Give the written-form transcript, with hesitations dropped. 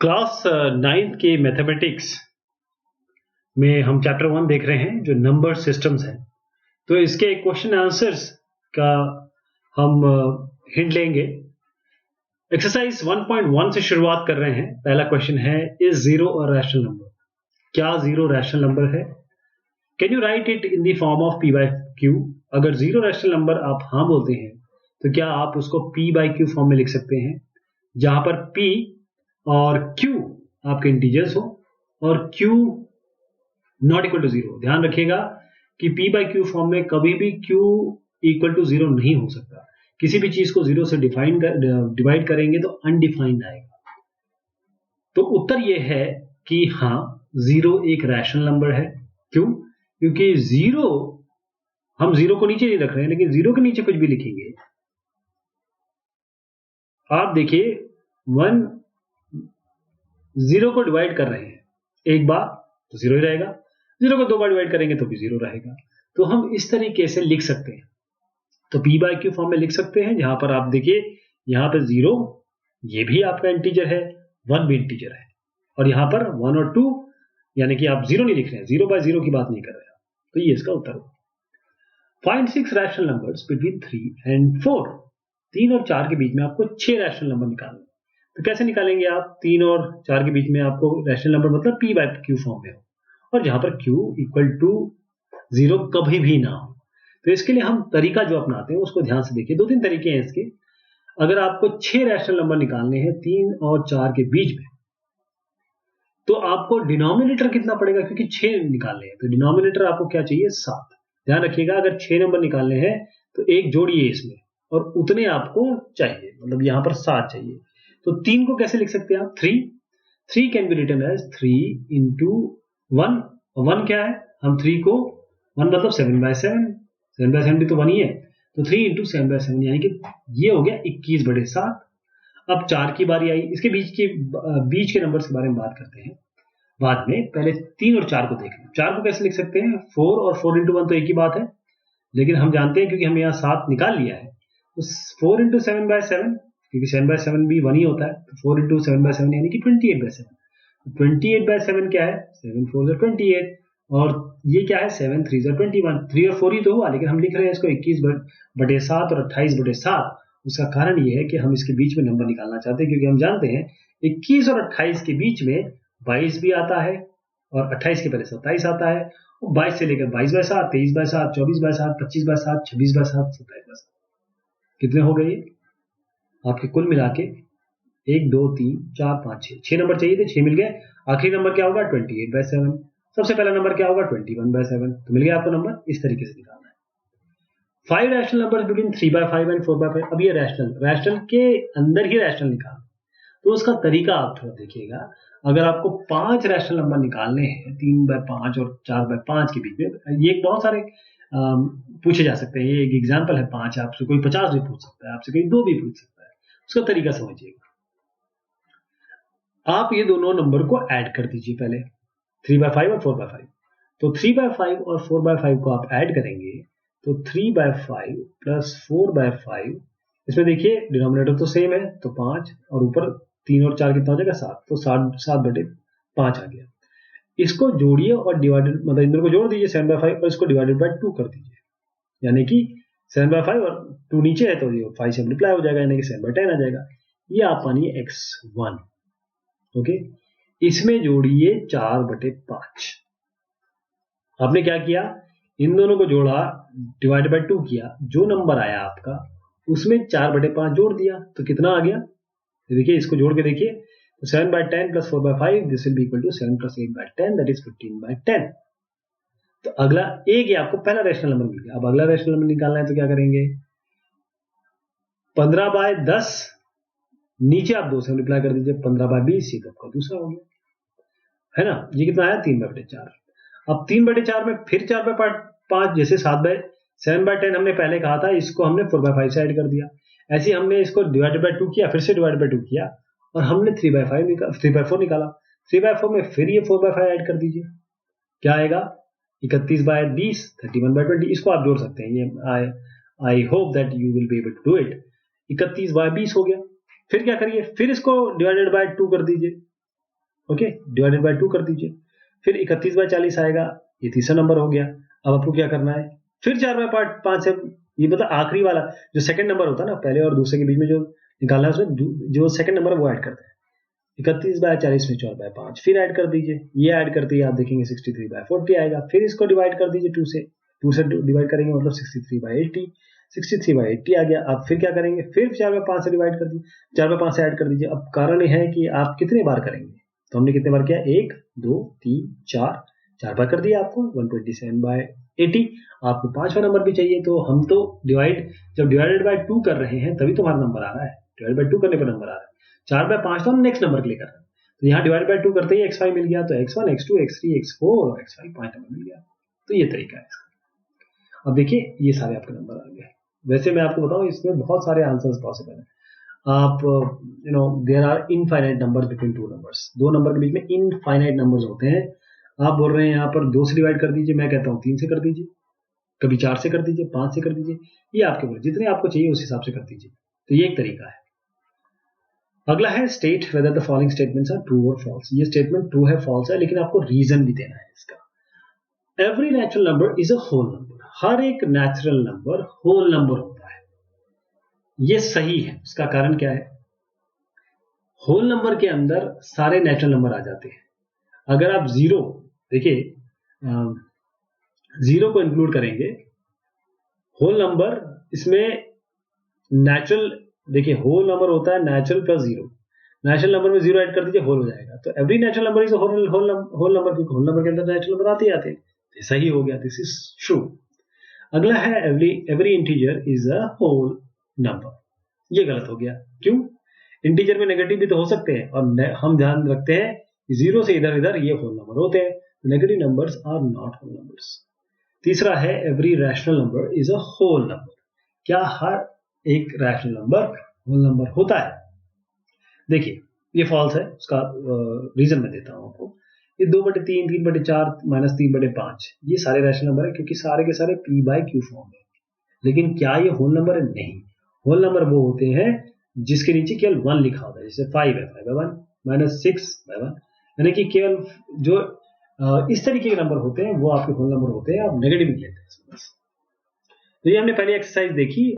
Class 9th के mathematics में हम चैप्टर 1 देख रहे हैं जो नंबर सिस्टम्स है। तो इसके क्वेश्चन आंसर्स का हम हिंट लेंगे। एक्सरसाइज 1.1 से शुरुआत कर रहे हैं। पहला क्वेश्चन है, is zero a rational number? क्या जीरो रैशनल नंबर है? Can you right it in the form of p by Q? अगर जीरो रैशनल नंबर आप हाँ बोलते हैं तो क्या आप उसको p बाई क्यू फॉर्म में लिख सकते हैं, जहां पर p और q आपके इंटीजर्स हो और q not equal to zero. ध्यान रखिएगा कि p बाई क्यू फॉर्म में कभी भी q इक्वल टू जीरो नहीं हो सकता। किसी भी चीज को जीरो से डिवाइड करेंगे तो अनडिफाइंड आएगा। तो उत्तर यह है कि हाँ, जीरो एक रैशनल नंबर है। क्यों? क्योंकि जीरो, हम जीरो को नीचे नहीं रख रहे हैं, लेकिन जीरो के नीचे कुछ भी लिखेंगे। आप देखिए, वन जीरो को डिवाइड कर रहे हैं एक बार तो जीरो ही रहेगा, जीरो को दो बार डिवाइड करेंगे तो भी जीरो रहेगा। तो हम इस तरीके से लिख सकते हैं। तो p बाई क्यू फॉर्म में लिख सकते हैं, जहां पर आप देखिए यहां पर जीरो, ये भी आपका इंटीजर है, वन भी इंटीजर है, और यहां पर वन और टू, यानी कि आप जीरो नहीं लिख रहे हैं, जीरो बाय जीरो की बात नहीं कर रहे हैं। तो ये इसका उत्तर होगा। Find 6 rational numbers between 3 and 4। 3 और 4 के बीच में आपको 6 रैशनल नंबर निकालने। तो कैसे निकालेंगे आप? 3 और 4 के बीच में आपको रैशनल नंबर मतलब p बाई क्यू फॉर्म में हो, और जहां पर q इक्वल टू जीरो कभी भी ना हो। तो इसके लिए हम तरीका जो अपनाते हैं उसको ध्यान से देखिए। 2-3 तरीके हैं इसके। अगर आपको 6 रैशनल नंबर निकालने हैं 3 और 4 के बीच में, तो आपको डिनोमिनेटर कितना पड़ेगा? क्योंकि 6 निकालने हैं तो डिनोमिनेटर आपको क्या चाहिए? 7। ध्यान रखिएगा, अगर 6 नंबर निकालने हैं तो एक जोड़िए इसमें, और उतने आपको चाहिए, मतलब यहां पर 7 चाहिए। तो 3 को कैसे लिख सकते हैं आप? 3 can be written as 3 into 1। 1 क्या है? हम 3 को 1 मतलब 7/7, 7/7 भी तो 1 ही है, तो 3 इंटू 7/7 यानी कि ये हो गया 21/7। अब 4 की बारी आई। इसके बीच के नंबर्स के बारे में बात करते हैं बाद में। पहले 3 और 4 को देख लें। 4 को कैसे लिख सकते हैं? 4 और 4 इंटू 1 तो एक ही बात है, लेकिन हम जानते हैं क्योंकि हम यहाँ 7 निकाल लिया है, तो 4 इंटू 7/7, क्योंकि 7/7 भी 1 ही होता है, तो 4 इंटू 7/7 यानी कि 28/7। 28/7 क्या है? 7 4 28, और ये क्या है? 7 3 21। 3 और 4 ही तो हुआ, लेकिन हम लिख रहे हैं इसको 21/7 और 28/7। उसका कारण ये है कि हम इसके बीच में नंबर निकालना चाहते हैं, क्योंकि हम जानते हैं 21 और 28 के बीच में 22 भी आता है, और 28 के पहले 27 आता है, और 22 से लेकर 22/7, 23/7, 24/7, 25/7, 26/7, 27/7। कितने हो गए आपके कुल मिला के? 1 2 3 4 5 6 नंबर चाहिए थे, 6 मिल गए। आखिरी नंबर क्या होगा? 28/7। सबसे पहला नंबर क्या होगा? 21/7। तो मिल गया आपको नंबर। इस तरीके से निकालना है। 5 रैशनल नंबर बिटवीन 3/5 एंड 4/5। अब ये रैशनल के अंदर ही रैशनल निकालना, तो उसका तरीका आप थोड़ा देखिएगा। अगर आपको 5 रैशनल नंबर निकालने हैं 3/5 और 4/5 के बीच में, ये बहुत सारे पूछे जा सकते हैं। ये एक एग्जाम्पल है 5, आपसे कोई 50 भी पूछ सकता है, आपसे कोई 2 भी पूछ सकता है। उसका तरीका समझिएगा। आप ये दोनों नंबर को ऐड कर दीजिए पहले, 3/5 और 4/5। तो 3/5 और 4/5 को आप ऐड करेंगे तो 3/5 प्लस 4/5, इसमें देखिए डिनोमिनेटर तो सेम है, तो 5, और ऊपर 3 और 4 कितना हो जाएगा? 7, तो 7/5 आ गया। इसको जोड़िए और डिवाइडेड, मतलब इन दोनों को जोड़ दीजिए 7/5 और इसको डिवाइडेड बाय 2 कर दीजिए, यानी कि 7/5 और 2 नीचे है तो ये 5 से मल्टीप्लाई हो जाएगा, यानी कि 7/10 आ जाएगा। ये आप मानिए x1। ओके, इसमें जोड़िए 4/5। आपने क्या किया? इन दोनों को जोड़ा, डिवाइड बाय 2 किया, जो नंबर आया आपका उसमें 4/5 जोड़ दिया, तो कितना आ गया? देखिए, इसको जोड़ के देखिए, तो 7/10 plus 4/5, this will be equal to 7 plus 8/10, that is 15/10। तो अगला एक, ये आपको पहला रैशनल नंबर मिल गया। अब अगला रैशनल नंबर निकालना है तो क्या करेंगे? 15/10, नीचे आप 2 से मल्टीप्लाई कर दीजिए, 15/20, ये तो आपका दूसरा हो गया, है ना? ये कितना आया? 3/4। अब 3/4 में फिर 4/5, जैसे 7/10 हमने पहले कहा था, इसको हमने 4/5 से ऐड कर दिया। ऐसे हमने इसको डिवाइडेड बाय 2 किया, फिर से डिवाइडेड बाय 2 किया, और हमने 3/4 निकाला। 3/4 में फिर ये 4/5 ऐड कर दीजिए, क्या आएगा? 31/20, 31/20। इसको आप जोड़ सकते हैं, ये I hope that you will be able to do it. 31/20 हो गया। फिर क्या करिए? फिर इसको डिवाइडेड बाय 2 कर दीजिए, ओके, डिवाइडेड बाय 2 कर दीजिए। फिर 31/40 आएगा, ये तीसरा नंबर हो गया। अब आपको क्या करना है, फिर 4/5 से, ये मतलब आखिरी वाला जो सेकंड नंबर होता है ना, पहले और दूसरे के बीच में जो निकालना है, उसमें जो सेकंड नंबर है वो ऐड करते हैं। 31/40 में 4/5 फिर ऐड कर दीजिए, ये ऐड करते ही आप देखेंगे 63/40 आएगा। फिर इसको डिवाइड कर दीजिए 2 से डिवाइड करेंगे मतलब 63/80, 63/80 आ गया। अब फिर क्या करेंगे, फिर 4/5 से डिवाइड कर दीजिए, 4/5 से ऐड कर दीजिए। अब कारण यह है कि आप कितने बार करेंगे, तो हमने कितने बार किया, 1 2 3 4 बार कर दिया आपको 127/80। आपको 5वां नंबर भी चाहिए, तो हम तो जब डिवाइडेड बाय 2 कर रहे हैं तभी तुम्हारा नंबर आ रहा है, डिवाइड बाय 2 करने पर नंबर आ रहा है। 4/5 तो हम नेक्स्ट नंबर के लिए कर रहे हैं, तो यहाँ डिवाइड बाय 2 करते ही x5 मिल गया, तो x1 x2 x3 x4 और x5 5 नंबर मिल गया। तो ये तरीका है इसका। अब देखिए ये सारे आपके नंबर आ गए। वैसे मैं आपको बताऊं, इसमें बहुत सारे आंसर्स पॉसिबल हैं। आप there are infinite numbers between two numbers, दो नंबर के बीच में इनफाइनाइट नंबर्स होते हैं। आप बोल रहे हैं यहाँ पर 2 से डिवाइड कर दीजिए, मैं कहता हूँ 3 से कर दीजिए, कभी 4 से कर दीजिए, 5 से कर दीजिए, ये आपके ऊपर, जितने आपको चाहिए उस हिसाब से कर दीजिए। तो ये एक तरीका है। अगला है state whether the following statements are true और फॉल्स। ये स्टेटमेंट ट्रू है, फॉल्स है, लेकिन आपको रीजन भी देना है इसका। Every natural number is a whole number. हर एक नेचुरल नंबर होल नंबर होता है, ये सही है। इसका कारण क्या है, होल नंबर के अंदर सारे नेचुरल नंबर आ जाते हैं। अगर आप जीरो, देखिए जीरो को इंक्लूड करेंगे, होल नंबर इसमें नेचुरल, देखिए होल नंबर होता है natural plus zero, natural number में जीरो ऐड कर दीजिए, होल हो जाएगा। तो every natural number is whole number, क्योंकि होल नंबर के अंदर नेचुरल नंबर आते ही आते हैं। सही हो गया, दिस इज ट्रू। अगला है every integer is a whole number. ये गलत हो गया, क्यों, इंटीजर में नेगेटिव भी तो हो सकते हैं, और हम ध्यान रखते हैं जीरो से इधर इधर ये होल नंबर होते हैं, negative numbers are not whole numbers. तीसरा है every rational number is a whole number. क्या हर एक रैशनल नंबर होल नंबर होता है? देखिए ये फॉल्स है, उसका रीजन मैं देता हूं आपको। ये 2/3, 3/4 -3/5 ये सारे रैशनल नंबर है, क्योंकि सारे के सारे p/q फॉर्म है। लेकिन क्या ये होल नंबर है? नहीं, होल नंबर वो होते हैं जिसके नीचे केवल 1 लिखा होता है, जैसे 5 है 5/1 -6/1, यानी कि केवल जो इस तरीके के नंबर होते हैं वो आपके होल नंबर होते हैं। आप नेगेटिव लेते हैं। तो ये हमने पहली एक्सरसाइज देखी।